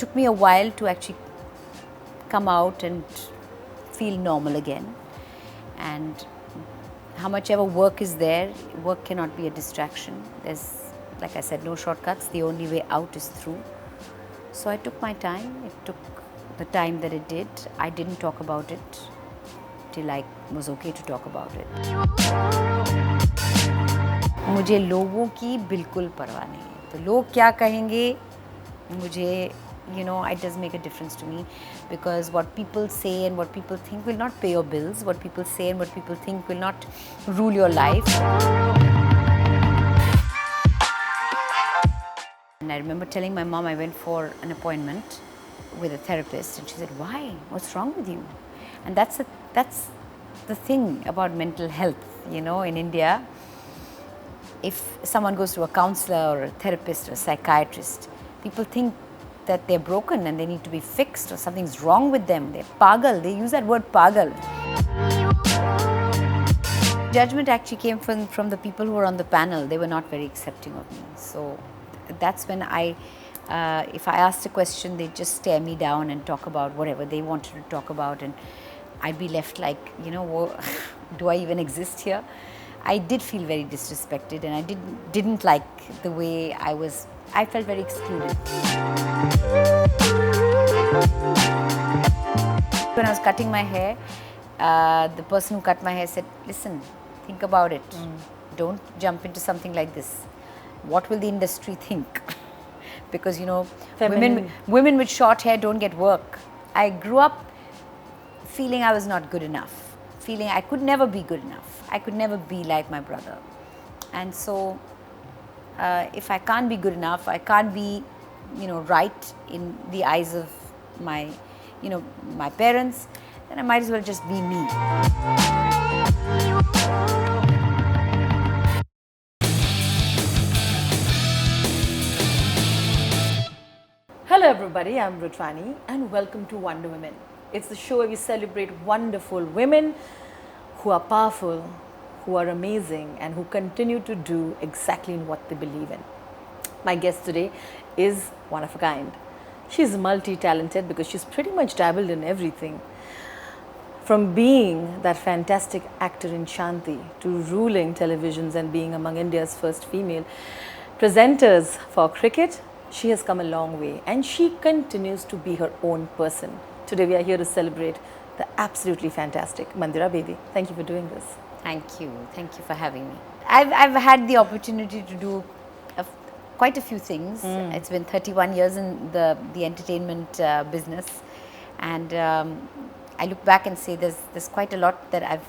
took me a while to actually come out and feel normal again. And how much ever work is there, work cannot be a distraction. There's, like I said, no shortcuts. The only way out is through. So I took my time. It took the time that it did. I didn't talk about it till I was okay to talk about it. मुझे लोगों की बिल्कुल परवाह नहीं है. तो लोग क्या कहेंगे मुझे, you know, it does make a difference to me, because what people say and what people think will not pay your bills. What people say and what people think will not rule your life. And I remember telling my mom I went for an appointment with a therapist, and she said, "Why? What's wrong with you?" And that's the thing about mental health, you know, in India. If someone goes to a counselor or a therapist or a psychiatrist, people think that they're broken and they need to be fixed or something's wrong with them. They're pagal. They use that word pagal. Judgment actually came from the people who were on the panel. They were not very accepting of me. So that's when if I asked a question, they'd just stare me down and talk about whatever they wanted to talk about, and I'd be left like, you know, do I even exist here? I did feel very disrespected, and I didn't like the way I was. I felt very excluded. When I was cutting my hair, the person who cut my hair said, "Listen, think about it. Don't jump into something like this. What will the industry think?" Because, you know, women with short hair don't get work. I grew up feeling I was not good enough, feeling I could never be good enough. I could never be like my brother. And so if I can't be good enough, I can't be, you know, right in the eyes of my, you know, my parents, then I might as well just be me. Hello everybody, I'm Rutwani and welcome to Wonder Women. It's the show where we celebrate wonderful women who are powerful, who are amazing, and who continue to do exactly in what they believe in. My guest today is one of a kind. She's multi-talented because she's pretty much dabbled in everything. From being that fantastic actor in Shanti to ruling televisions and being among India's first female presenters for cricket, she has come a long way and she continues to be her own person. Today we are here to celebrate the absolutely fantastic Mandira Bedi. Thank you for doing this. Thank you. Thank you for having me. I've had the opportunity to do quite a few things. It's been 31 years in the entertainment business, and I look back and say there's quite a lot that I've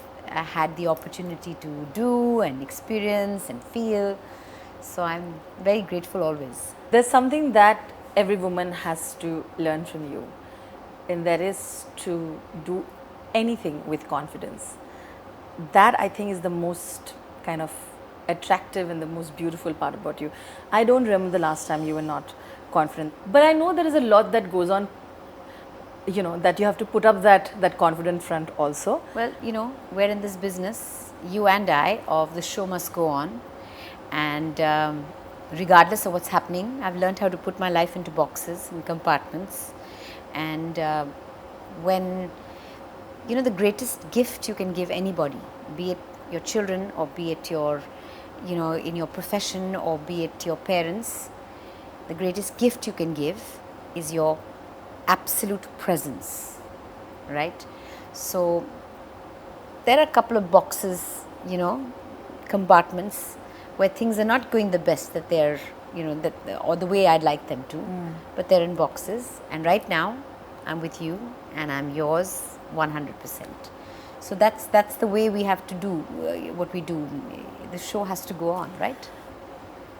had the opportunity to do and experience and feel. So I'm very grateful always. There's something that every woman has to learn from you, and that is to do anything with confidence. That, I think, is the most kind of attractive and the most beautiful part about you. I don't remember the last time you were not confident, but I know there is a lot that goes on, you know, that you have to put up that confident front also. Well, you know, we're in this business, you and I, of the show must go on, and regardless of what's happening, I've learned how to put my life into boxes and compartments. And when, you know, the greatest gift you can give anybody, be it your children or be it your, you know, in your profession or be it your parents, the greatest gift you can give is your absolute presence, right? So there are a couple of boxes, you know, compartments where things are not going the best that they're, you know, that or the way I'd like them to, but they're in boxes. And right now, I'm with you and I'm yours 100%. So that's the way we have to do what we do. The show has to go on, right?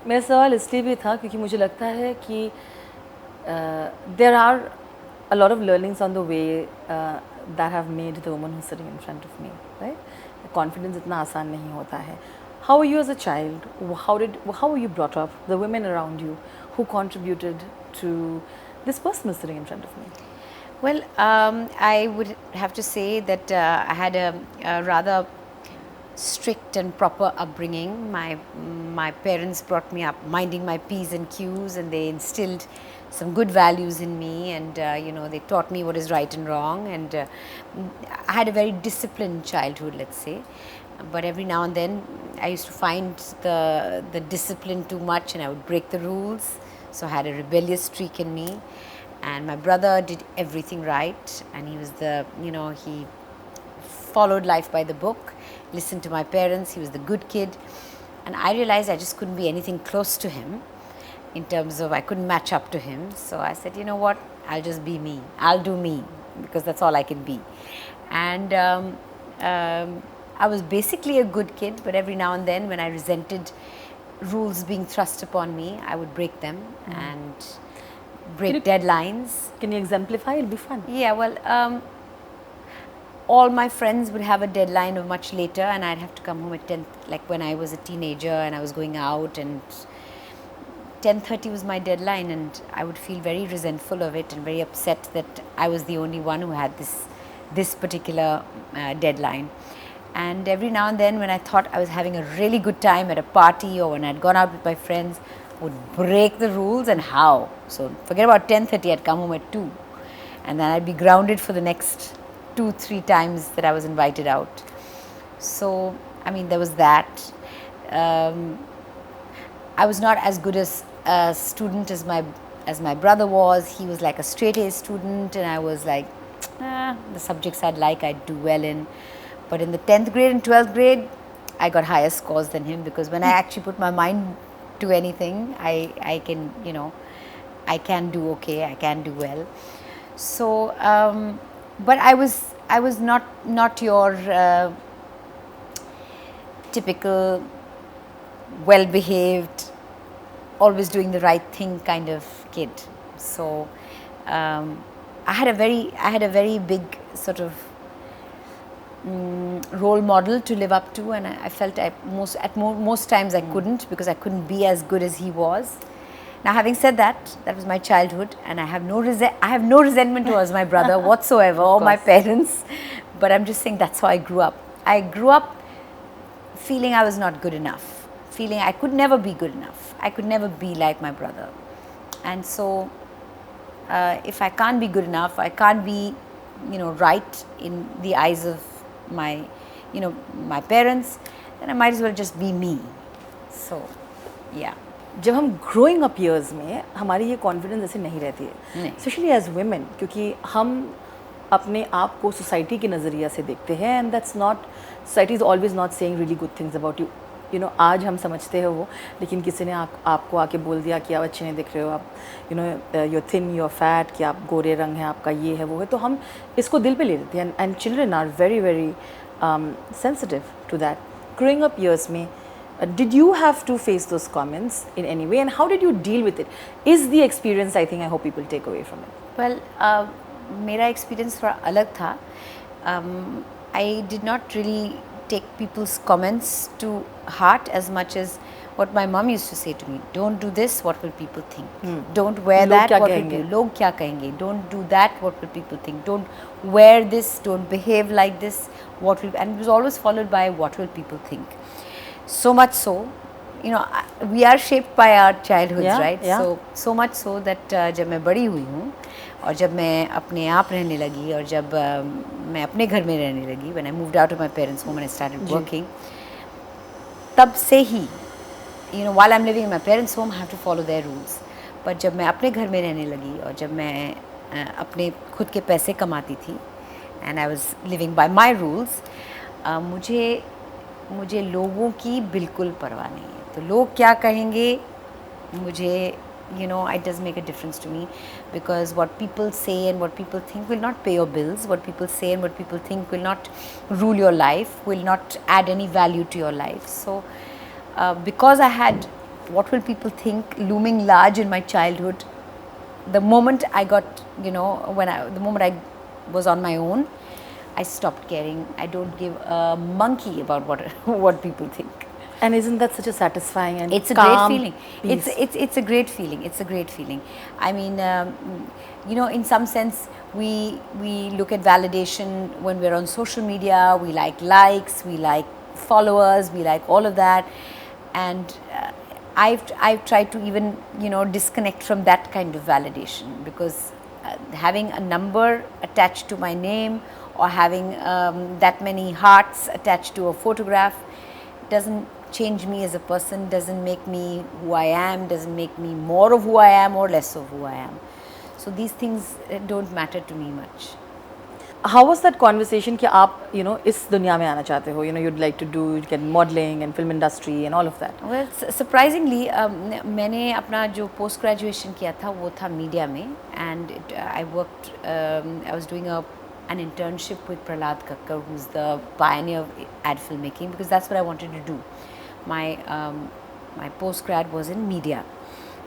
मेरा सवाल इसलिए भी था क्योंकि मुझे लगता है कि there are a lot of learnings on the way that have made the woman who's sitting in front of me, right? Confidence इतना आसान नहीं होता है. How were you as a child? How were you brought up? The women around you who contributed to this person who's sitting in front of me? Well, I would have to say that I had a rather strict and proper upbringing. My parents brought me up minding my p's and q's, and they instilled some good values in me, and they taught me what is right and wrong, and I had a very disciplined childhood, let's say. But every now and then I used to find the discipline too much, and I would break the rules. So I had a rebellious streak in me, and my brother did everything right, and he was he followed life by the book, listened to my parents, he was the good kid. And I realized I just couldn't be anything close to him in terms of I couldn't match up to him. So I said, you know what, I'll just be me. I'll do me, because that's all I can be. And I was basically a good kid, but every now and then when I resented rules being thrust upon me, I would break them and break deadlines. Can you exemplify? It'll be fun. Yeah, well, all my friends would have a deadline of much later, and I'd have to come home at 10, like when I was a teenager and I was going out, and 10:30 was my deadline, and I would feel very resentful of it and very upset that I was the only one who had this particular deadline. And every now and then when I thought I was having a really good time at a party, or when I'd gone out with my friends, I would break the rules, and how. So forget about 10:30, I'd come home at 2, and then I'd be grounded for the next 2-3 times that I was invited out. So I mean, there was that. I was not as good as a student as my brother was. He was like a straight A student, and I was like, the subjects I'd do well in. But in the 10th grade and 12th grade, I got higher scores than him, because when I actually put my mind to anything, I can do okay, I can do well. So, but I was not your typical well-behaved, always doing the right thing kind of kid. So I had a very big sort of role model to live up to, and I felt most times I couldn't, because I couldn't be as good as he was. Now, having said that, that was my childhood, and I have no resentment towards my brother whatsoever, or my parents. But I'm just saying that's how I grew up. I grew up feeling I was not good enough, feeling I could never be good enough. I could never be like my brother. And so if I can't be good enough, I can't be, right in the eyes of my parents, then I might as well just be me. So, yeah. जब हम growing up years में हमारी ये confidence ऐसे नहीं रहती है, specially as women, क्योंकि हम अपने आप को सोसाइटी के नज़रिया से देखते हैं, and that's not, society is always not saying really good things about you. आज हम समझते हैं वो, लेकिन किसी ने आपको आके बोल दिया कि आप अच्छे नहीं दिख रहे हो, आप you're thin, you're fat, कि आप गोरे रंग हैं, आपका ये है वो है, तो हम इसको दिल पे ले लेते हैं. And children are very very sensitive to that. Growing up years में did you have to face those comments in any way, and how did you deal with it? Is the experience, I think, I hope people take away from it. Well, मेरा experience थोड़ा अलग था. I did not really take people's comments to heart as much as what my mom used to say to me. Don't do this, what will people think? Don't wear that, what will people, log kya kahenge? Don't do that, what will people think? Don't wear this, don't behave like this, what will, and it was always followed by what will people think. So much so, we are shaped by our childhoods, right? So much so that जब मैं बड़ी हुई हूँ, और जब मैं अपने आप रहने लगी, और जब मैं अपने घर में रहने लगी, when I moved out of my parents' home and I started working, तब से ही, while I'm living in my parents' home, I have to follow their rules. But जब मैं अपने घर में रहने लगी, और जब मैं अपने खुद के पैसे कमाती थी, and I was living by my rules, मुझे लोगों की बिल्कुल परवाह नहीं है. तो लोग क्या कहेंगे, मुझे it doesn't make a difference to me, because what people say and what people think will not pay your bills. What people say and what people think will not rule your life, will not add any value to your life. So because I had what will people think looming large in my childhood, the moment I got, the moment I was on my own, I stopped caring. I don't give a monkey about what people think. And isn't that such a satisfying and it's a calm great feeling. Peace? It's a great feeling. It's a great feeling. I mean, in some sense, we look at validation when we're on social media. We like likes, we like followers, we like all of that, and I've tried to even disconnect from that kind of validation, because having a number attached to my name, or having that many hearts attached to a photograph, doesn't change me as a person, doesn't make me who I am, doesn't make me more of who I am or less of who I am. So these things don't matter to me much. How was that conversation कि आप इस दुनिया में आना चाहते हो, you'd like to do get modeling and film industry and all of that? Well, surprisingly, मैंने अपना जो post graduation किया था वो था media में, and I worked, I was doing an internship with Prahlad Kakkar, who's the pioneer of ad filmmaking, because that's what I wanted to do. My post grad was in media,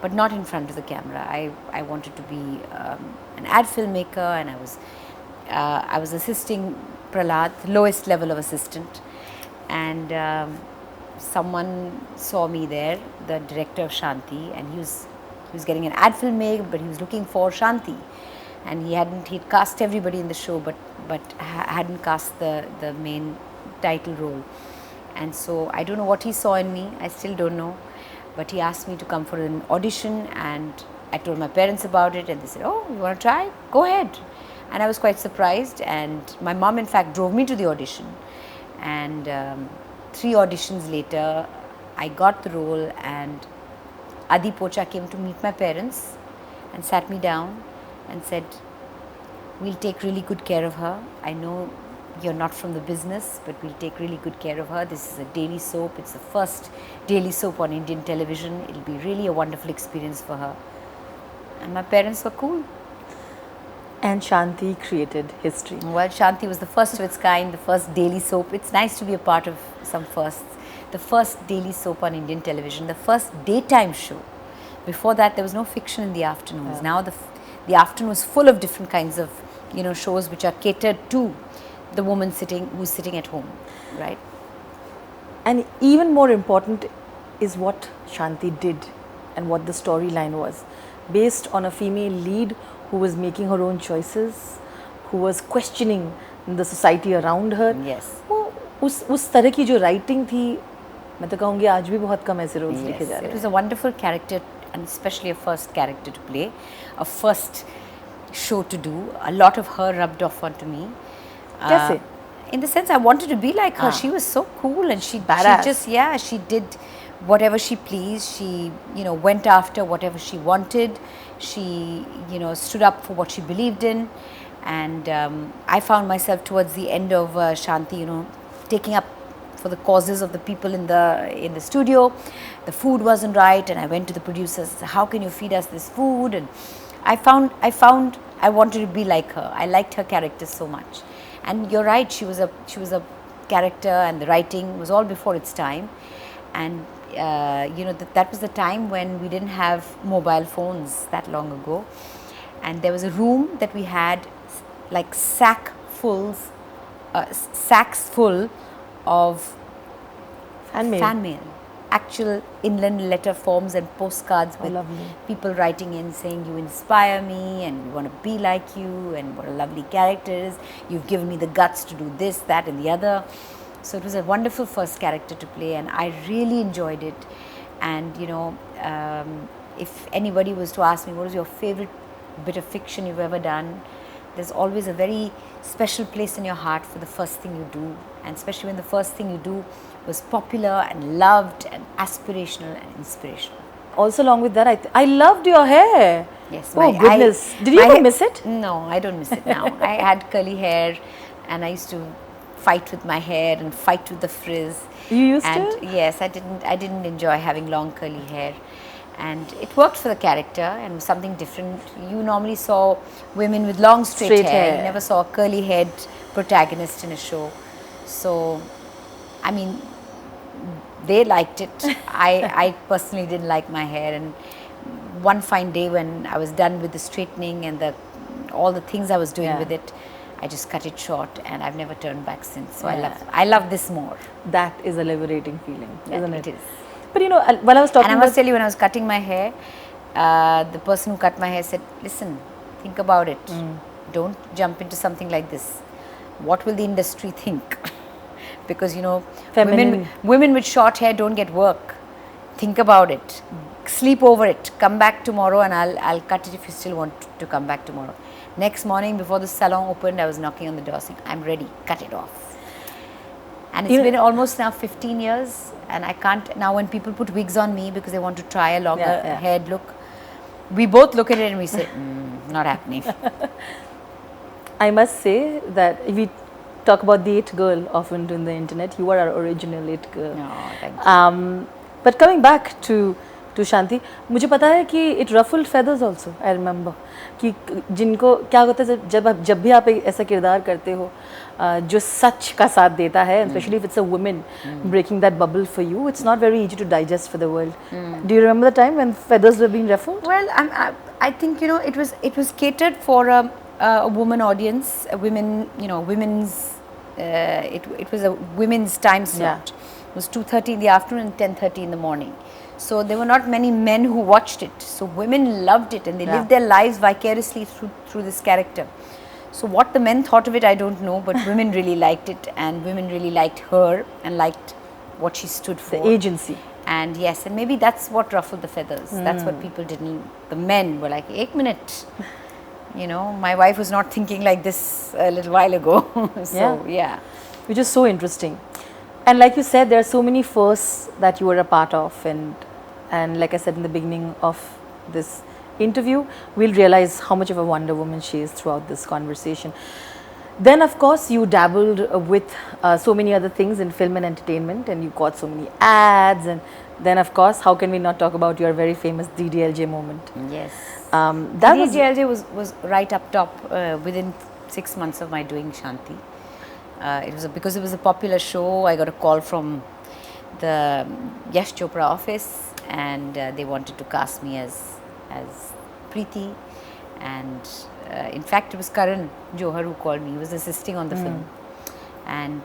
but not in front of the camera. I wanted to be an ad filmmaker, and I was assisting Prahlad, lowest level of assistant, and someone saw me there, the director of Shanti, and he was getting an ad film made, but he was looking for Shanti, and he'd cast everybody in the show, but hadn't cast the main title role. And so I don't know what he saw in me, I still don't know, but he asked me to come for an audition, and I told my parents about it, and they said, oh, you want to try? Go ahead. And I was quite surprised, and my mom in fact drove me to the audition, and 3 auditions later I got the role, and Adi Pocha came to meet my parents and sat me down and said, we'll take really good care of her. I know you're not from the business, but we'll take really good care of her. This is a daily soap. It's the first daily soap on Indian television. It'll be really a wonderful experience for her. And my parents were cool. And Shanti created history. Well, Shanti was the first of its kind, the first daily soap. It's nice to be a part of some firsts. The first daily soap on Indian television, the first daytime show. Before that, there was no fiction in the afternoons. Now the afternoon was full of different kinds of shows which are catered to the woman who's sitting at home, right? And even more important is what Shanti did and what the storyline was, based on a female lead who was making her own choices, who was questioning the society around her. Yes. उस तरह की जो writing थी, मैं तो कहूँगी आज भी बहुत कम ऐसे roles लिखे जा रहे हैं. It was a wonderful character, and especially a first character to play, a first show to do. A lot of her rubbed off onto me. कैसे? In the sense I wanted to be like her. She was so cool, and she just she did whatever she pleased. She went after whatever she wanted. She stood up for what she believed in, and I found myself towards the end of Shanti taking up for the causes of the people in the studio. The food wasn't right, and I went to the producers, how can you feed us this food? And I found I wanted to be like her. I liked her character so much. And you're right, she was a character, and the writing was all before its time. And that was the time when we didn't have mobile phones that long ago, and there was a room that we had like sacks full of fan mail, actual inland letter forms and postcards with people writing in saying, you inspire me, and we want to be like you, and what a lovely character is, you've given me the guts to do this, that and the other. So it was a wonderful first character to play, and I really enjoyed it. And if anybody was to ask me what is your favorite bit of fiction you've ever done, there's always a very special place in your heart for the first thing you do, and especially when the first thing you do was popular and loved and aspirational and inspirational. Also, along with that, I loved your hair. Yes. Oh goodness! Did you ever miss it? No, I don't miss it now. I had curly hair, and I used to fight with my hair and fight with the frizz. You used to? Yes, I didn't enjoy having long curly hair, and it worked for the character and was something different. You normally saw women with long straight hair. You never saw a curly haired protagonist in a show. So, I mean, they liked it. I personally didn't like my hair, and one fine day when I was done with the straightening and all the things I was doing with it, I just cut it short, and I've never turned back since. So I love this more. That is a liberating feeling, isn't it? It is. But when I was talking, and I must tell you, when I was cutting my hair, the person who cut my hair said, "Listen, think about it. Don't jump into something like this. What will the industry think?" because, you know, Feminine. women with short hair don't get work. Think about it. Sleep over it. Come back tomorrow and I'll cut it if you still want to come back tomorrow. Next morning before the salon opened, I was knocking on the door saying, I'm ready, cut it off. And it's been almost now 15 years, and I can't, now when people put wigs on me because they want to try a longer haired look, we both look at it and we say, not happening. I must say that if we talk about the it girl often in the internet, you are our original it girl. No, thank you. But coming back to Shanti, मुझे पता है कि it ruffled feathers also. I remember कि जिनको क्या होता है जब भी आप ऐसा किरदार करते हो जो सच का साथ देता है, especially if it's a woman breaking that bubble for you, it's not very easy to digest for the world. Do you remember the time when feathers were being ruffled? Well, I think, you know, it was catered for a woman audience, a women, you know, women's. It was a women's time slot. It was 2:30 in the afternoon and 10:30 in the morning. So there were not many men who watched it. So women loved it and they lived their lives vicariously through this character. So what the men thought of it, I don't know, but women really liked it, and women really liked her and liked what she stood for. The agency. And yes, and maybe that's what ruffled the feathers. That's what people didn't. The men were like, "Ek minute." You know, my wife was not thinking like this a little while ago. So, yeah. Which is so interesting. And like you said, there are so many firsts that you were a part of, and like I said in the beginning of this interview, we'll realize how much of a Wonder Woman she is throughout this conversation. Then of course you dabbled with so many other things in film and entertainment, and you got so many ads, and then of course how can we not talk about your very famous DDLJ moment? Yes. That DDLJ was right up top within 6 months of my doing Shanti. It was because it was a popular show. I got a call from the Yash Chopra office, and they wanted to cast me as Preeti, and in fact it was Karan Johar who called me. He was assisting on the film, and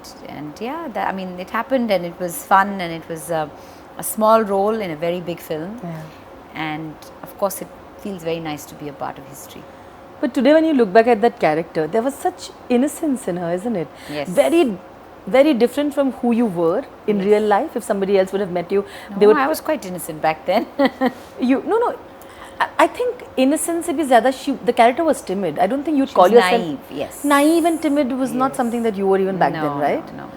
yeah, I mean it happened, and it was fun, and it was a small role in a very big film, and of course it feels very nice to be a part of history. But today when you look back at that character, there was such innocence in her, isn't it? Yes. Very, very different from who you were in real life. If somebody else would have met you, no, I was quite innocent back then. No. I think innocence se bhi zyada, the character was timid. I don't think you'd call yourself naive. Yes. Naive and timid was not something that you were even back then, right? No.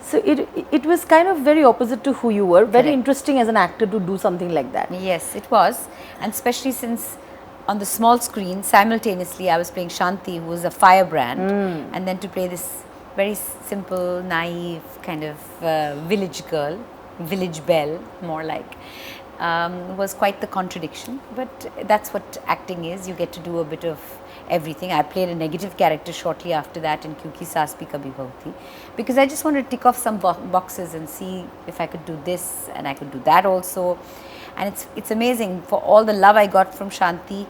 So it was kind of very opposite to who you were. Very interesting as an actor to do something like that. Yes, it was, and especially since on the small screen simultaneously I was playing Shanti, who was a firebrand, and then to play this very simple, naive kind of village girl, village belle more like, was quite the contradiction. But that's what acting is. You get to do a bit of everything. I played a negative character shortly after that in Kyunki Saas Bhi Kabhi Bahu Thi, because I just wanted to tick off some boxes and see if I could do this and I could do that also. And it's amazing for all the love I got from Shanti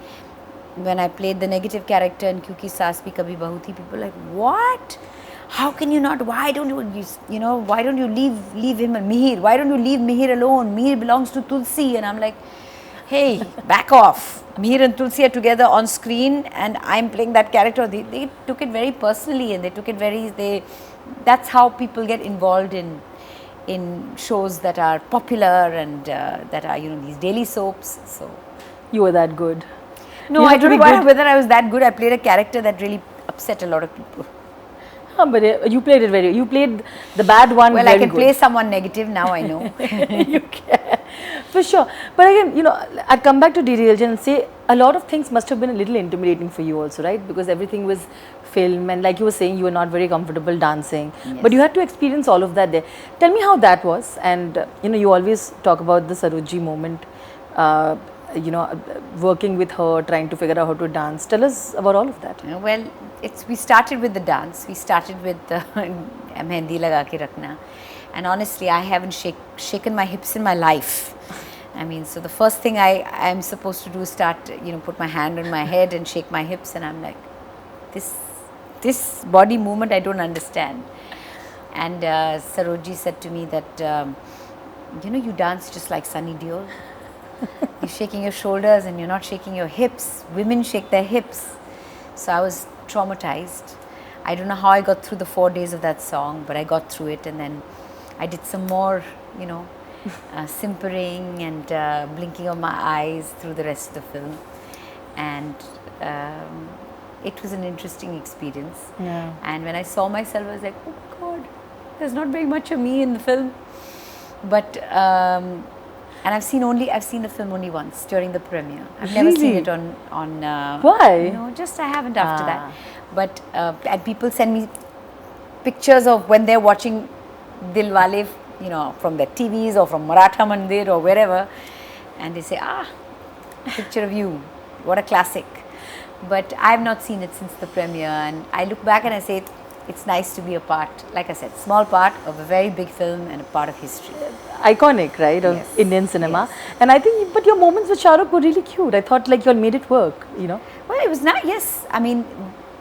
when I played the negative character in Kyunki Saas Bhi Kabhi Bahu Thi. People were like, what? How can you not? Why don't why don't you leave him and Mihir? Why don't you leave Mihir alone? Mihir belongs to Tulsi. And I'm like, hey, back off. Mihir and Tulsi are together on screen and I'm playing that character. They took it very personally, and they took it very, that's how people get involved in shows that are popular and that are, these daily soaps. So you were that good. No, I don't know whether I was that good. I played a character that really upset a lot of people. But you played it you played the bad one. Well, I can play someone negative now, I know. You can, for sure. But again, I'd come back to DDLJ and say a lot of things must have been a little intimidating for you also, right? Because everything was film, and like you were saying, you were not very comfortable dancing, but you had to experience all of that there. Tell me how that was. And you always talk about the Saroj moment, working with her, trying to figure out how to dance. Tell us about all of that. Well, we started with the dance. We started with Mehndi Laga Ke Rakhna, and honestly I haven't shaken my hips in my life. I mean, so the first thing I am supposed to do is start, put my hand on my head and shake my hips, and I'm like, this body movement I don't understand. And Saroj said to me that, you dance just like Sunny Deol. You're shaking your shoulders and you're not shaking your hips. Women shake their hips. So I was traumatized. I don't know how I got through the 4 days of that song, but I got through it, and then I did some more, you know, simpering and blinking of my eyes through the rest of the film, and it was an interesting experience. Yeah. And when I saw myself, I was like, oh my God, there's not very much of me in the film. But and I've seen the film only once during the premiere. I've never seen Really? it on. Why? No, just I haven't after that. But and people send me pictures of when they're watching Dilwale, you know, from their TVs or from Maratha Mandir or wherever, and they say, picture of you, what a classic. But I've not seen it since the premiere, and I look back and I say, it's nice to be a part, like I said, small part of a very big film and a part of history. Iconic, right, of Yes. Indian cinema. Yes. And I think, but your moments with Shah Rukh were really cute. I thought like you all made it work, you know. Well, it was nice, yes. I mean,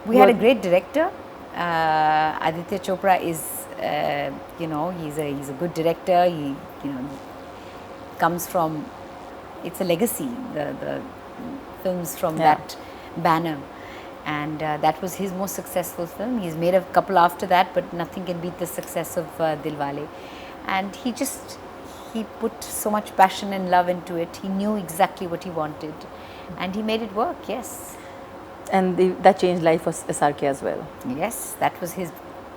we had a What- great director. Aditya Chopra is, you know, he's a good director. He, you know, comes from, it's a legacy, the films from Yeah. that banner. And that was his most successful film. He's made a couple after that, but nothing can beat the success of Dilwale. And he put so much passion and love into it. He knew exactly what he wanted, and he made it work, yes. And that changed life for SRK as well. Yes, that was his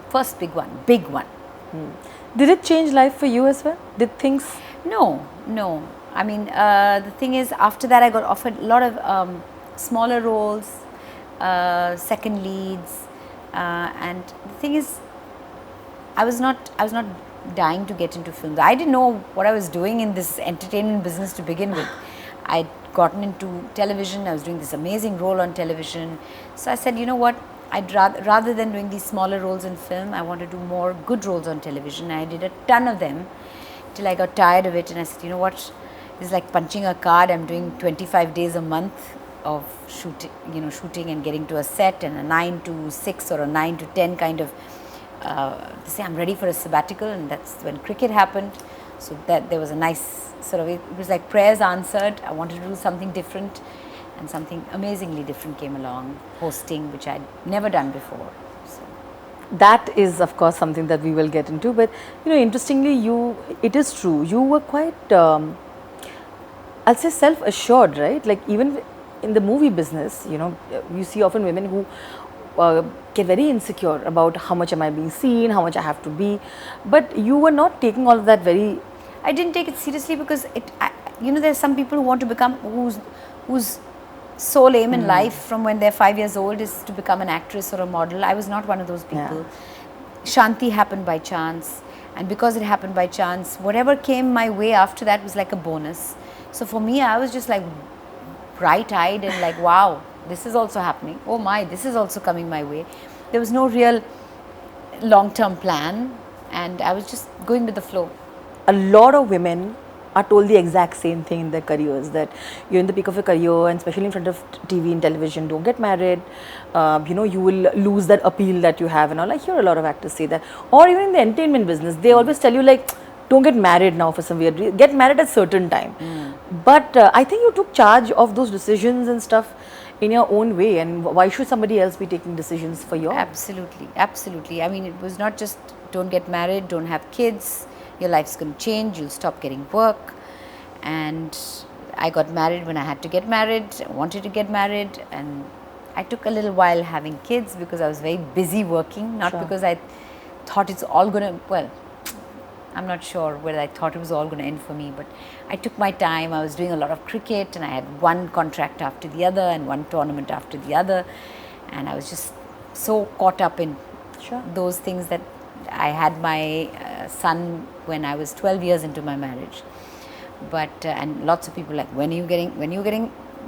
first big one. Did it change life for you as well? Did things? No. I mean, the thing is, after that I got offered a lot of smaller roles, second leads, and the thing is, I was not dying to get into films. I didn't know what I was doing in this entertainment business to begin with. I'd gotten into television. I was doing this amazing role on television. So I said, you know what? I'd rather than doing these smaller roles in film, I want to do more good roles on television. I did a ton of them till I got tired of it, and I said, you know what? This is like punching a card. I'm doing 25 days a month of shooting and getting to a set, and a 9 to 6 or a 9 to 10 kind of. They say I'm ready for a sabbatical, and that's when cricket happened. So that there was a nice sort of, it was like prayers answered. I wanted to do something different, and something amazingly different came along, hosting, which I'd never done before. So. That is, of course, something that we will get into. But you know, interestingly, it is true. You were quite, I'll say, self-assured, right? Like even in the movie business, you know, you see often women who get very insecure about how much am I being seen, how much I have to be. But you were not taking all of that very. I didn't take it seriously because you know, there's some people who want to become, whose sole aim in life from when they're 5 years old is to become an actress or a model. I was not one of those people. Yeah. Shanti happened by chance, and because it happened by chance, whatever came my way after that was like a bonus. So for me, I was just like bright-eyed and like, wow, this is also happening. Oh my, this is also coming my way. There was no real long-term plan, and I was just going with the flow. A lot of women are told the exact same thing in their careers, that you're in the peak of your career, and especially in front of TV and television, don't get married. You know, you will lose that appeal that you have and all. I hear a lot of actors say that. Or even in the entertainment business, they always tell you like, don't get married now for some weird reason. Get married at a certain time. But I think you took charge of those decisions and stuff in your own way, and why should somebody else be taking decisions for you? Absolutely. I mean, it was not just don't get married, don't have kids, your life's going to change, you'll stop getting work. And I got married when I had to get married, I wanted to get married, and I took a little while having kids because I was very busy working, not because I thought it's all going to, well, I'm not sure whether I thought it was all going to end for me, but I took my time. I was doing a lot of cricket, and I had one contract after the other and one tournament after the other, and I was just so caught up in those things that I had my son when I was 12 years into my marriage. But and lots of people like, when are you getting,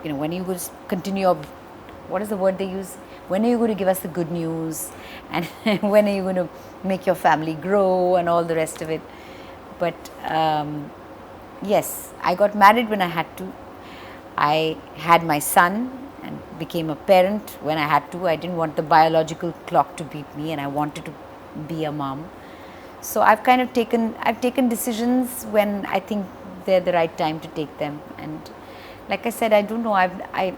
you know, when are you going to continue your, what is the word they use? When are you going to give us the good news? And when are you going to make your family grow and all the rest of it? But yes, I got married when I had to. I had my son and became a parent when I had to. I didn't want the biological clock to beat me, and I wanted to be a mom. So I've taken decisions when I think they're the right time to take them. And like I said, I don't know, I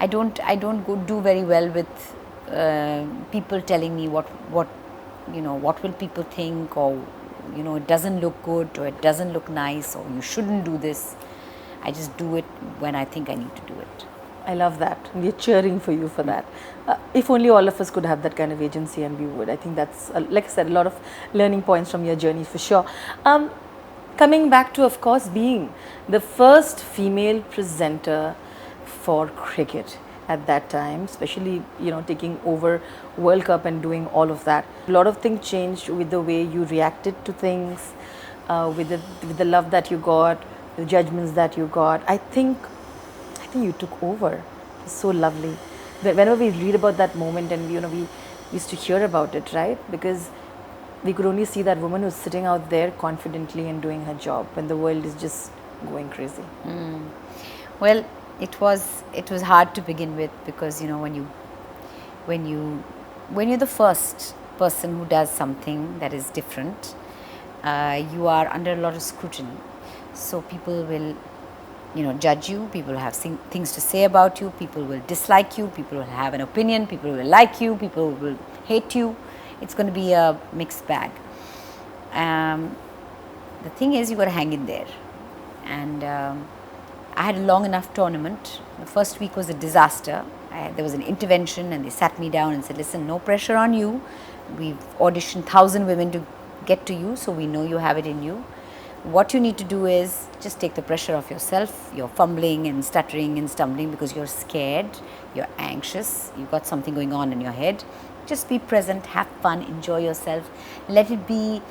don't do very well with people telling me what what will people think, or it doesn't look good, or it doesn't look nice, or you shouldn't do this. I just do it when I think I need to do it. I love that. We're cheering for you for that. If only all of us could have that kind of agency, and we would. I think that's, like I said, a lot of learning points from your journey for sure. Coming back to, of course, being the first female presenter for cricket at that time, especially taking over World Cup and doing all of that. A lot of things changed with the way you reacted to things, with the love that you got, the judgments that you got. I think you took over. It's so lovely. Whenever we read about that moment, and we used to hear about it, right? Because we could only see that woman who's sitting out there confidently and doing her job when the world is just going crazy. Well, it was hard to begin with, because when you're the first person who does something that is different, you are under a lot of scrutiny. So people will judge you, people will have things to say about you, people will dislike you, people will have an opinion, people will like you, people will hate you. It's going to be a mixed bag. The thing is, you got to hang in there. And I had a long enough tournament. The first week was a disaster. There was an intervention, and they sat me down and said, listen, no pressure on you. We've auditioned 1,000 women to get to you, so we know you have it in you. What you need to do is just take the pressure off yourself. You're fumbling and stuttering and stumbling because you're scared, you're anxious, you've got something going on in your head. Just be present, have fun, enjoy yourself. Let it be,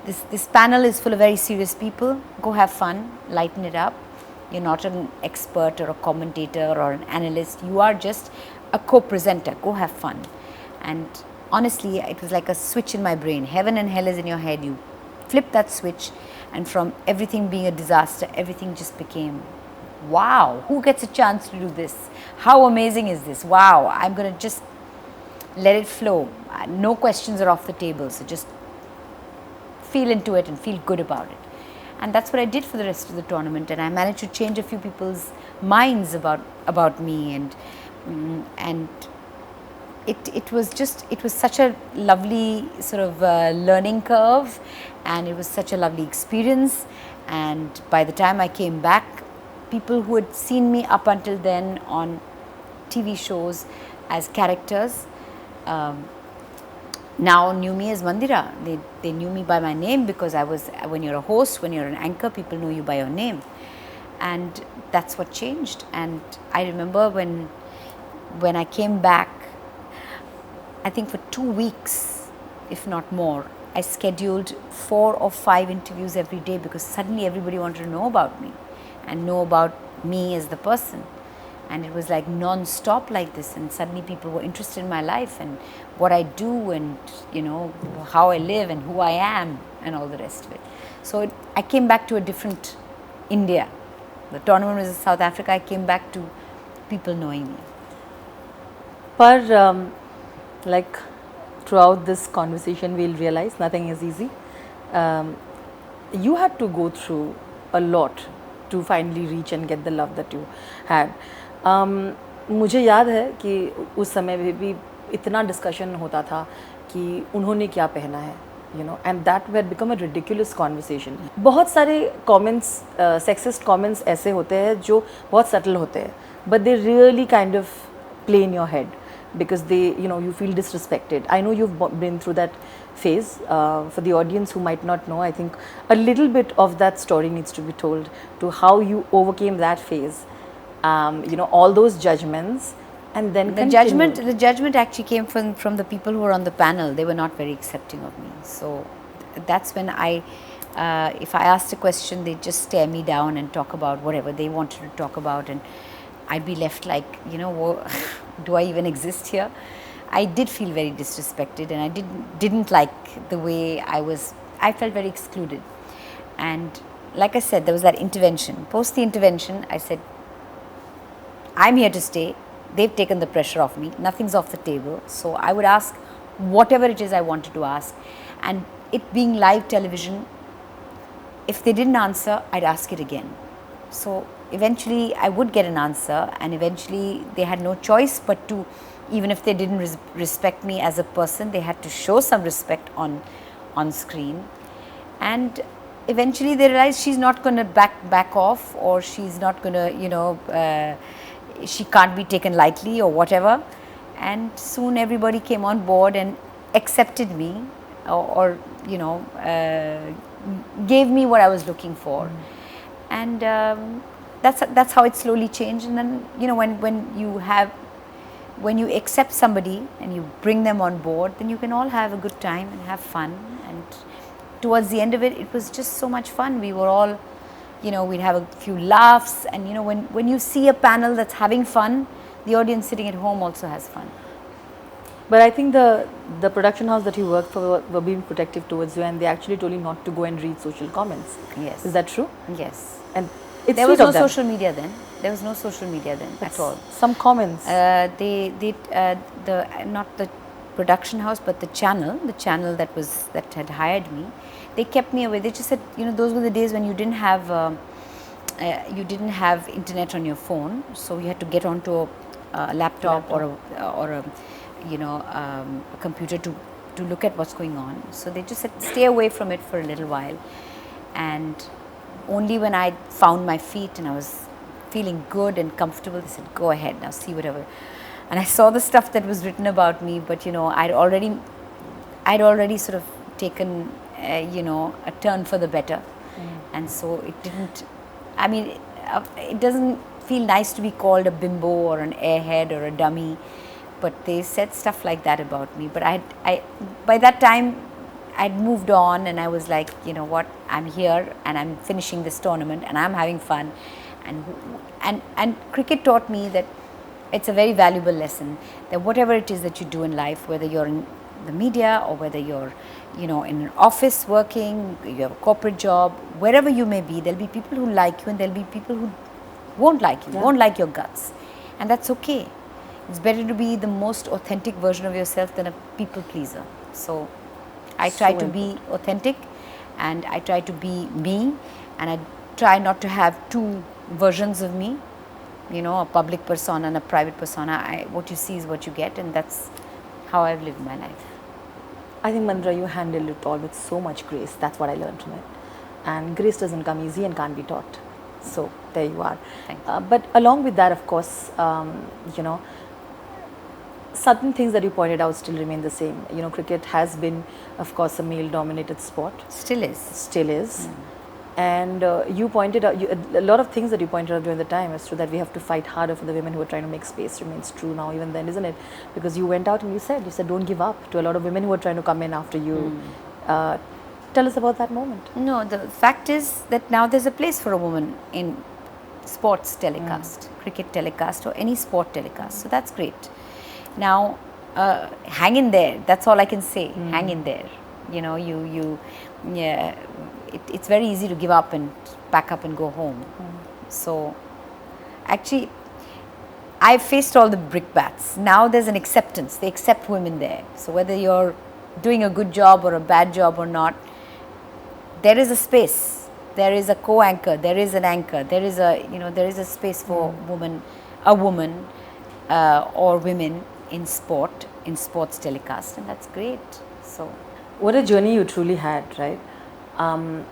this panel is full of very serious people. Go have fun, lighten it up. You're not an expert or a commentator or an analyst. You are just a co-presenter. Go have fun. And honestly, it was like a switch in my brain. Heaven and hell is in your head. You flip that switch, and from everything being a disaster, everything just became, wow, who gets a chance to do this? How amazing is this? Wow, I'm going to just let it flow. No questions are off the table, so just feel into it and feel good about it. And that's what I did for the rest of the tournament, and I managed to change a few people's minds about me, and it was such a lovely sort of learning curve, and it was such a lovely experience. And by the time I came back, people who had seen me up until then on TV shows as characters now knew me as Mandira. They knew me by my name, because when you're a host, when you're an anchor, people know you by your name. And that's what changed. And I remember when I came back, I think for 2 weeks, if not more, I scheduled 4 or 5 interviews every day, because suddenly everybody wanted to know about me and know about me as the person. And it was like non-stop like this, and suddenly people were interested in my life and what I do, and how I live and who I am and all the rest of it. So I came back to a different India. The tournament was in South Africa. I came back to people knowing me. But like throughout this conversation, we'll realize nothing is easy. You had to go through a lot to finally reach and get the love that you had. मुझे याद है कि उस समय भी इतना discussion होता था कि उन्होंने क्या पहना है, and that had become a ridiculous conversation. बहुत सारे comments, sexist comments ऐसे होते हैं जो बहुत subtle होते हैं, but they really kind of play in your head, because they, you feel disrespected. I know you've been through that phase. For the audience who might not know, I think a little bit of that story needs to be told, to how you overcame that phase. All those judgments, and then the judgment actually came from the people who were on the panel. They were not very accepting of me. So that's when if I asked a question, they'd just stare me down and talk about whatever they wanted to talk about, and I'd be left like, do I even exist here? I did feel very disrespected, and I didn't like the way I felt very excluded. And like I said, there was that intervention. Post the intervention, I said, I'm here to stay. They've taken the pressure off me. Nothing's off the table. So I would ask whatever it is I wanted to ask. And it being live television, if they didn't answer, I'd ask it again. So eventually I would get an answer, and eventually they had no choice but to, even if they didn't respect me as a person, they had to show some respect on screen. And eventually they realized she's not going to back off, or she's not going to, she can't be taken lightly or whatever. And soon everybody came on board and accepted me, or gave me what I was looking for. And that's how it slowly changed. And then, when you accept somebody and you bring them on board, then you can all have a good time and have fun. And towards the end of it, it was just so much fun. We were all, we'd have a few laughs. And when you see a panel that's having fun, the audience sitting at home also has fun. But I think the production house that you worked for were being protective towards you, and they actually told you not to go and read social comments. Yes. Is that true? Yes. And it's there was sweet no of them. social media then. There was no social media then at all. Some comments. Not the production house, but the channel that had hired me, they kept me away. They just said, those were the days when you didn't have internet on your phone, so you had to get onto a laptop or a computer to look at what's going on. So they just said, stay away from it for a little while. And only when I found my feet and I was feeling good and comfortable, they said, go ahead, now see whatever. And I saw the stuff that was written about me, but I'd already sort of taken a turn for the better. And so it didn't, it doesn't feel nice to be called a bimbo or an airhead or a dummy, but they said stuff like that about me. But by that time I'd moved on, and I was like, you know what, I'm here and I'm finishing this tournament and I'm having fun. And cricket taught me that it's a very valuable lesson, that whatever it is that you do in life, whether you're in the media or whether you're in an office working, you have a corporate job, wherever you may be, there'll be people who like you and there'll be people who won't like you, won't like your guts, and that's okay. It's better to be the most authentic version of yourself than a people pleaser. So I try to be authentic, and I try to be me, and I try not to have two versions of me, a public persona and a private persona. What you see is what you get, and that's how I've lived my life. I think, Mandira, you handled it all with so much grace. That's what I learned from it. And grace doesn't come easy and can't be taught. So there you are. Thank you. But along with that, of course, certain things that you pointed out still remain the same. Cricket has been, of course, a male-dominated sport. Still is. Still is. And you pointed out, a lot of things that you pointed out during the time is true, that we have to fight harder for the women who are trying to make space remains true now, even then, isn't it? Because you went out and you said don't give up to a lot of women who are trying to come in after you. Tell us about that moment. No, the fact is that now there's a place for a woman in sports telecast, cricket telecast, or any sport telecast. So that's great. Now, hang in there. That's all I can say. Hang in there. It's very easy to give up and pack up and go home. So, actually, I've faced all the brickbats. Now there's an acceptance. They accept women there. So whether you're doing a good job or a bad job or not, there is a space. There is a co-anchor. There is an anchor. There is a space for a woman or women in sports telecast, and that's great. So, what a journey you truly had, right? And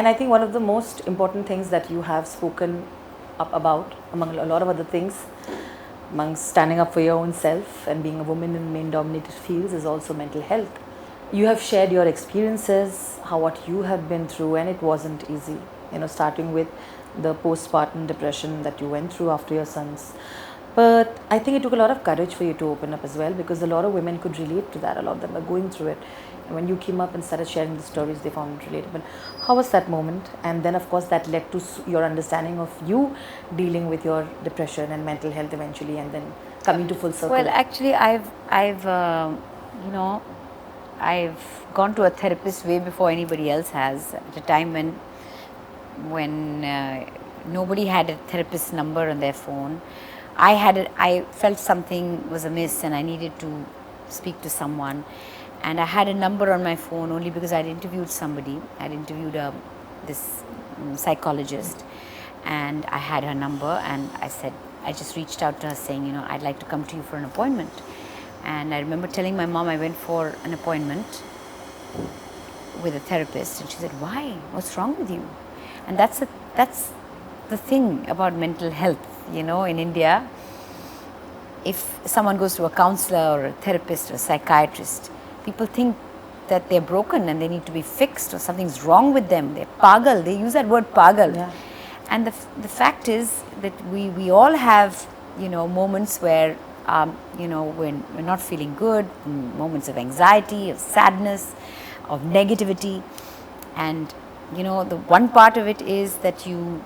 I think one of the most important things that you have spoken up about, among a lot of other things, among standing up for your own self and being a woman in male-dominated fields, is also mental health. You have shared your experiences, what you have been through, and it wasn't easy. Starting with the postpartum depression that you went through after your sons. But I think it took a lot of courage for you to open up as well, because a lot of women could relate to that. A lot of them are going through it. And when you came up and started sharing the stories, they found it relatable. How was that moment? And then, of course, that led to your understanding of you dealing with your depression and mental health eventually, and then coming to full circle. Well, actually, I've gone to a therapist way before anybody else has. At a time when nobody had a therapist's number on their phone, I felt something was amiss and I needed to speak to someone. And I had a number on my phone only because I'd interviewed somebody. I'd interviewed this psychologist. and I had her number, and I just reached out to her saying, I'd like to come to you for an appointment. And I remember telling my mom I went for an appointment with a therapist, and she said, "Why? What's wrong with you?" And that's the thing about mental health, in India. If someone goes to a counselor or a therapist or a psychiatrist, people think that they're broken and they need to be fixed, or something's wrong with them. They're pagal. They use that word pagal. Yeah. And the fact is that we all have, moments where, when we're not feeling good, moments of anxiety, of sadness, of negativity. And, the one part of it is that you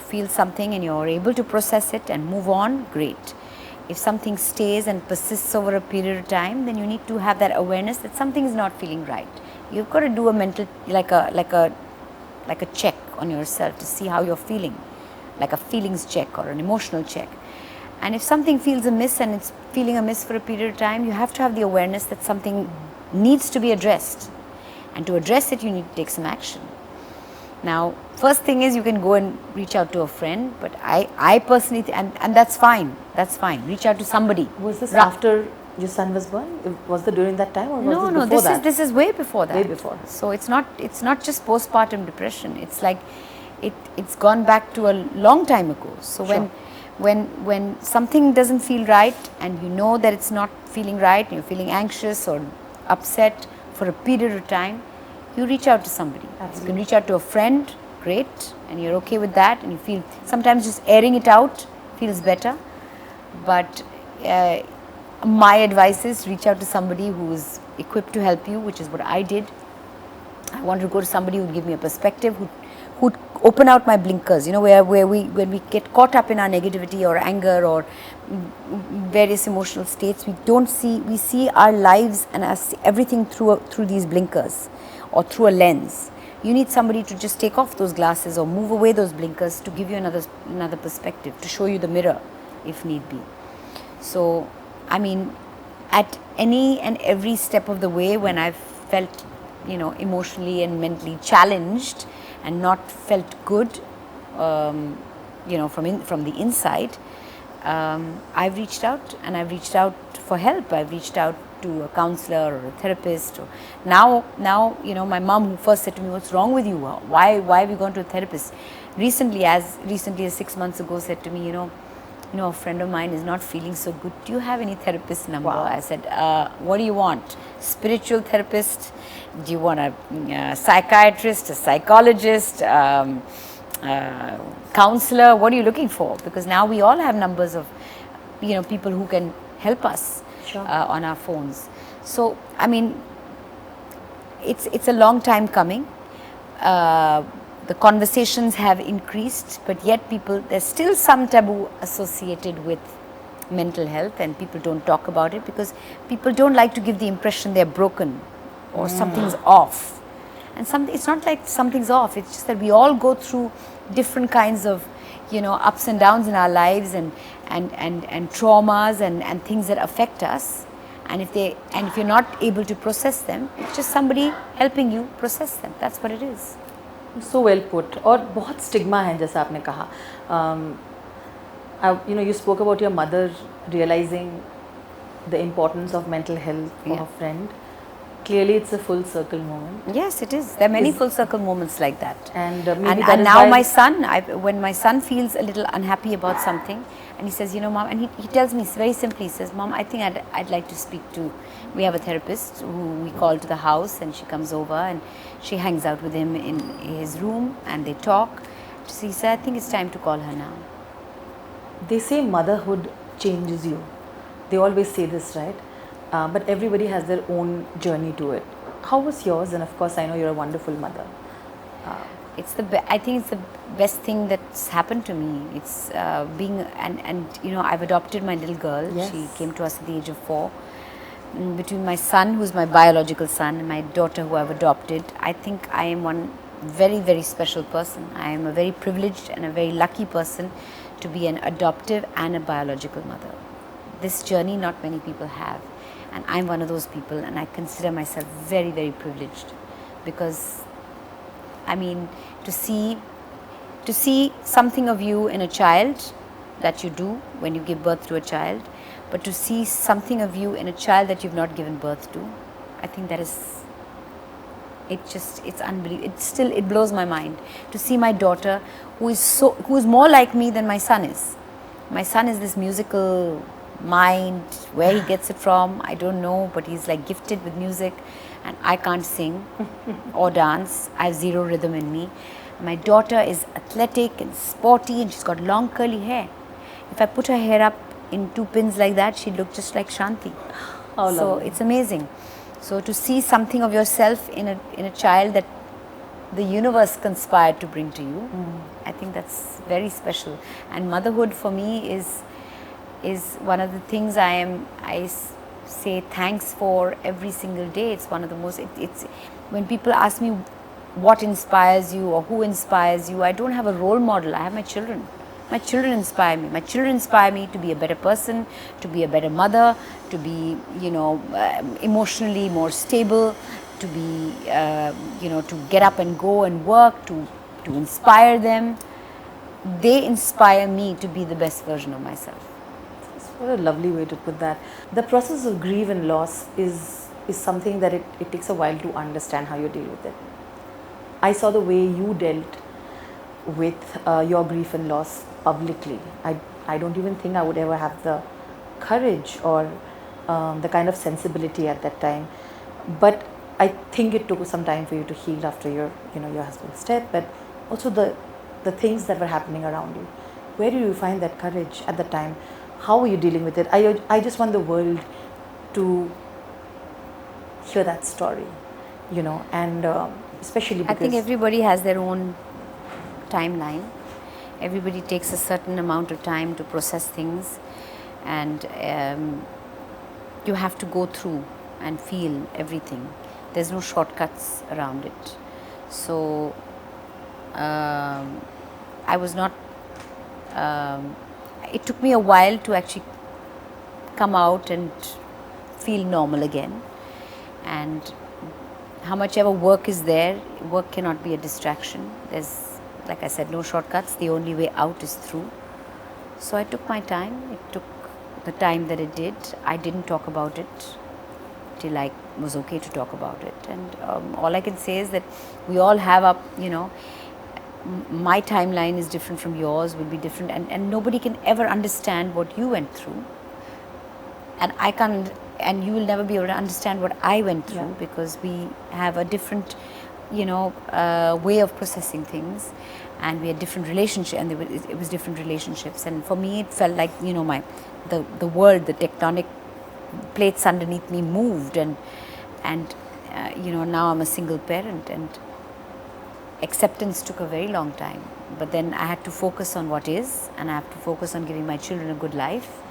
feel something and you're able to process it and move on, great. If something stays and persists over a period of time, then you need to have that awareness that something is not feeling right. You've got to do a mental, like a check on yourself to see how you're feeling, like a feelings check or an emotional check. And if something feels amiss and it's feeling amiss for a period of time, you have to have the awareness that something needs to be addressed. And to address it, you need to take some action. Now, first thing is you can go and reach out to a friend, but I personally, and that's fine, reach out to somebody. Was this after your son was born? Was it during that time, or was No, it before that? This is way before that. Way before. So it's not just postpartum depression. It's like it's gone back to a long time ago. So Sure. when something doesn't feel right and you know that it's not feeling right, and you're feeling anxious or upset for a period of time, you reach out to somebody. Absolutely. You can reach out to a friend, great, and you're okay with that, and you feel sometimes just airing it out feels better. But my advice is reach out to somebody who is equipped to help you, which is what I did. I wanted to go to somebody who would give me a perspective, who'd open out my blinkers, when we get caught up in our negativity or anger or various emotional states, we see our lives and everything through these blinkers or through a lens. You need somebody to just take off those glasses or move away those blinkers to give you another perspective, to show you the mirror if need be. So, I mean, at any and every step of the way when I've felt, emotionally and mentally challenged and not felt good, from the inside, I've reached out, and I've reached out for help. I've reached out to a counselor or a therapist. Or now, my mom, who first said to me, "What's wrong with you? Why have you gone to a therapist?" As recently as 6 months ago, said to me, a friend of mine is not feeling so good. Do you have any therapist number? Wow. I said, what do you want? Spiritual therapist? Do you want a psychiatrist, a psychologist, counselor? What are you looking for? Because now we all have numbers of, people who can help us. Sure. On our phones. So, I mean, it's a long time coming. The conversations have increased, but yet there's still some taboo associated with mental health, and people don't talk about it because people don't like to give the impression they're broken or something's off. And it's not like something's off, it's just that we all go through different kinds of, ups and downs in our lives and traumas and things that affect us. And if you're not able to process them, it's just somebody helping you process them. That's what it is. So well put. और बहुत stigma है, जैसा आपने कहा. You spoke about your mother realizing the importance of mental health for her friend. Clearly, it's a full circle moment. Yes, it is. There are many full circle moments like that. And and now my son, when my son feels a little unhappy about something, and he says, Mom, and he tells me very simply, he says, Mom, I think I'd like to speak to, we have a therapist who we call to the house, and she comes over and she hangs out with him in his room and they talk. So he said, I think it's time to call her now. They say motherhood changes you. They always say this, right? But everybody has their own journey to it. How was yours? And of course, I know you're a wonderful mother. I think it's the best thing that's happened to me. It's being, and I've adopted my little girl. Yes. She came to us at the age of 4. Between my son, who's my biological son, and my daughter, who I've adopted, I think I am one very, very special person. I am a very privileged and a very lucky person to be an adoptive and a biological mother. This journey not many people have, and I'm one of those people, and I consider myself very, very privileged, because I mean, to see to see something of you in a child that you do when you give birth to a child, but to see something of you in a child that you've not given birth to, I think that is, it's unbelievable. It blows my mind to see my daughter who is more like me than my son is. My son is this musical mind. Where he gets it from, I don't know, but he's like gifted with music, and I can't sing or dance. I have zero rhythm in me. My daughter is athletic and sporty, and she's got long curly hair. If I put her hair up in 2 pins like that, she'd look just like Shanti. Oh, so lovely. it's amazing. So to see something of yourself in a child that the universe conspired to bring to you, I think that's very special. And motherhood for me is one of the things I say thanks for every single day. It's one of the most, it's when people ask me what inspires you or who inspires you, I don't have a role model. I have my children. My children inspire me. My children inspire me to be a better person, to be a better mother, to be, emotionally more stable, to be, to get up and go and work, to inspire them. They inspire me to be the best version of myself. What a lovely way to put that. The process of grief and loss is something that it takes a while to understand how you deal with it. I saw the way you dealt with your grief and loss publicly. I don't even think I would ever have the courage or the kind of sensibility at that time. But I think it took some time for you to heal after your husband's death, but also the things that were happening around you. Where did you find that courage at the time? How were you dealing with it? I just want the world to hear that story, and especially because I think everybody has their own timeline. Everybody takes a certain amount of time to process things, and you have to go through and feel everything. There's no shortcuts around it. So I was not, it took me a while to actually come out and feel normal again. And how much ever work is there, work cannot be a distraction. There's, like I said, no shortcuts. The only way out is through. So I took my time. It took the time that it did. I didn't talk about it till I was okay to talk about it. And all I can say is that we all have up, my timeline is different from yours, will be different, and nobody can ever understand what you went through. And I can't, and you will never be able to understand what I went through, because we have a different, way of processing things, and we had different relationships, and it was different relationships. And for me, it felt like, the world, the tectonic plates underneath me moved, and now I'm a single parent, and acceptance took a very long time. But then I had to focus on what is, and I have to focus on giving my children a good life,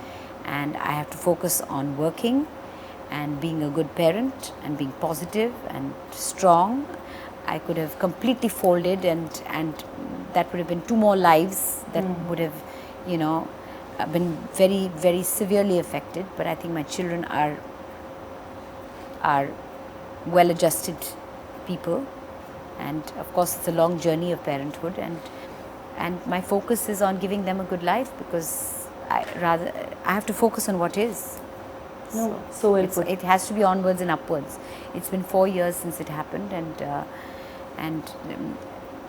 and I have to focus on working and being a good parent and being positive and strong. I could have completely folded, and that would have been 2 more lives that would have, been very, very severely affected. But I think my children are well-adjusted people, and of course it's a long journey of parenthood, and my focus is on giving them a good life, because I have to focus on what is. So well put. It has to be onwards and upwards. It's been 4 years since it happened, and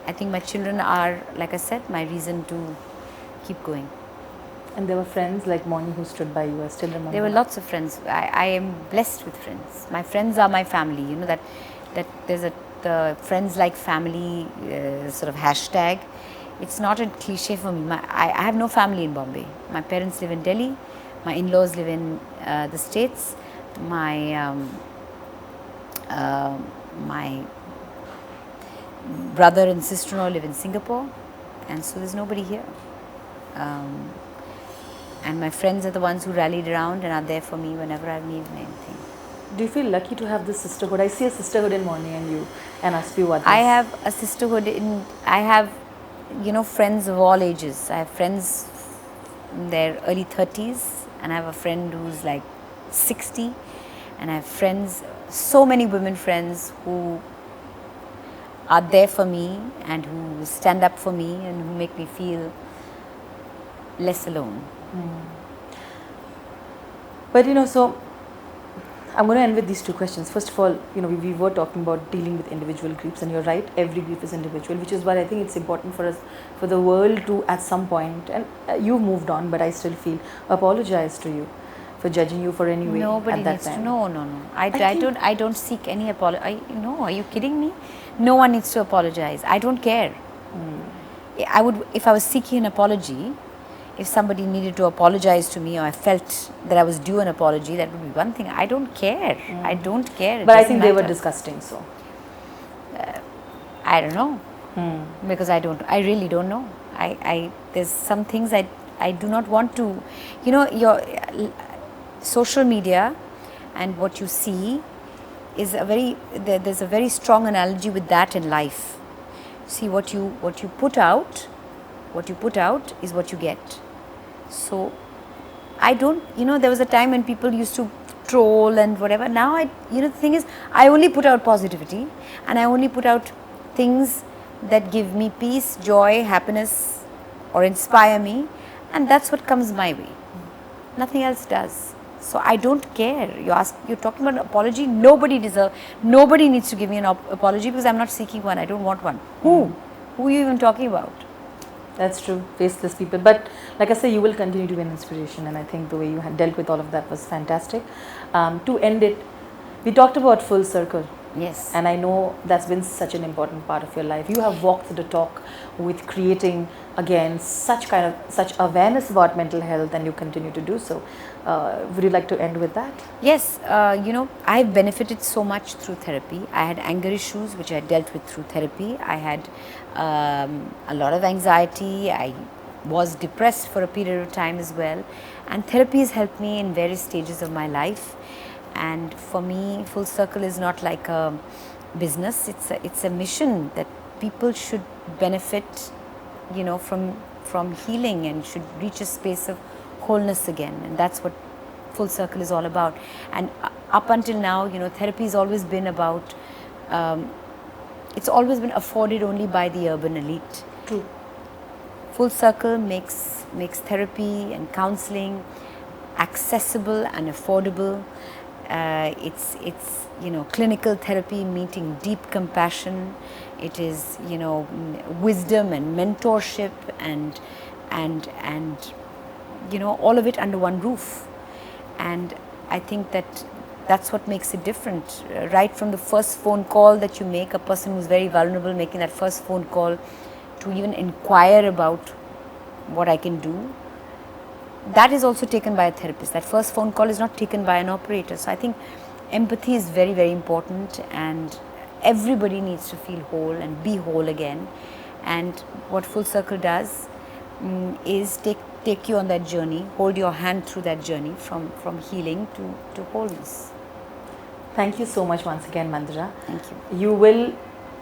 I think my children are, like I said, my reason to keep going. And there were friends like Mouni who stood by you. I still remember. There were lots of friends. I am blessed with friends. My friends are my family. That there's the friends like family sort of hashtag. It's not a cliche for me. I have no family in Bombay. My parents live in Delhi. My in-laws live in the States. My brother and sister-in-law live in Singapore, and so there's nobody here. And my friends are the ones who rallied around and are there for me whenever I need anything. Do you feel lucky to have this sisterhood? I see a sisterhood in Mouni and you, and a few others. I have a sisterhood I have, friends of all ages. I have friends in their early 30s, and I have a friend who's like 60, and I have friends, so many women friends who are there for me and who stand up for me and who make me feel less alone. But so I'm going to end with these two questions. First of all, we were talking about dealing with individual griefs, and you're right, every grief is individual, which is why I think it's important for us, for the world to, at some point, and you've moved on, but I still feel, apologize to you for judging you for any way Nobody at that needs time. to. No. I don't seek any apology. No, are you kidding me? No one needs to apologize. I don't care. I would, if I was seeking an apology, if somebody needed to apologize to me or I felt that I was due an apology, that would be one thing. I don't care. I don't care. It But I doesn't think they were matter. disgusting, so. I don't know. Because I really don't know. There's some things I do not want to, your social media and what you see is there's a very strong analogy with that in life. See, what you put out is what you get. So I don't, there was a time when people used to troll and whatever. Now the thing is, I only put out positivity, and I only put out things that give me peace, joy, happiness, or inspire me, and that's what comes my way. Nothing else does. So I don't care. You're talking about an apology. Nobody needs to give me an apology, because I'm not seeking one. I don't want one. Who are you even talking about? That's true, faceless people. But like I say, you will continue to be an inspiration, and I think the way you had dealt with all of that was fantastic. To end it, we talked about full circle. Yes. And I know that's been such an important part of your life. You have walked the talk with creating, again, such awareness about mental health, and you continue to do so. Would you like to end with that? Yes, I've benefited so much through therapy. I had anger issues, which I dealt with through therapy. I had a lot of anxiety. I was depressed for a period of time as well. And therapy has helped me in various stages of my life. And for me, Full Circle is not like a business. It's a mission that people should benefit, from healing, and should reach a space of wholeness again. And that's what Full Circle is all about. And up until now, therapy has always been about, it's always been afforded only by the urban elite. True. Full Circle makes therapy and counseling accessible and affordable. It's clinical therapy meeting deep compassion. It is wisdom and mentorship and all of it under one roof. And I think that's what makes it different. Right from the first phone call that you make, a person who's very vulnerable making that first phone call to even inquire about what I can do, that is also taken by a therapist. That first phone call is not taken by an operator. So I think empathy is very, very important, and everybody needs to feel whole and be whole again. And what Full Circle does is take you on that journey, hold your hand through that journey from healing to wholeness. Thank you so much once again, Mandira. Thank you. You will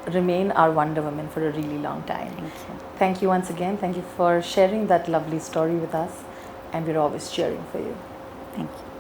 remain our Wonder Woman for a really long time. Thank you. Thank you once again. Thank you for sharing that lovely story with us, and we're always cheering for you. Thank you.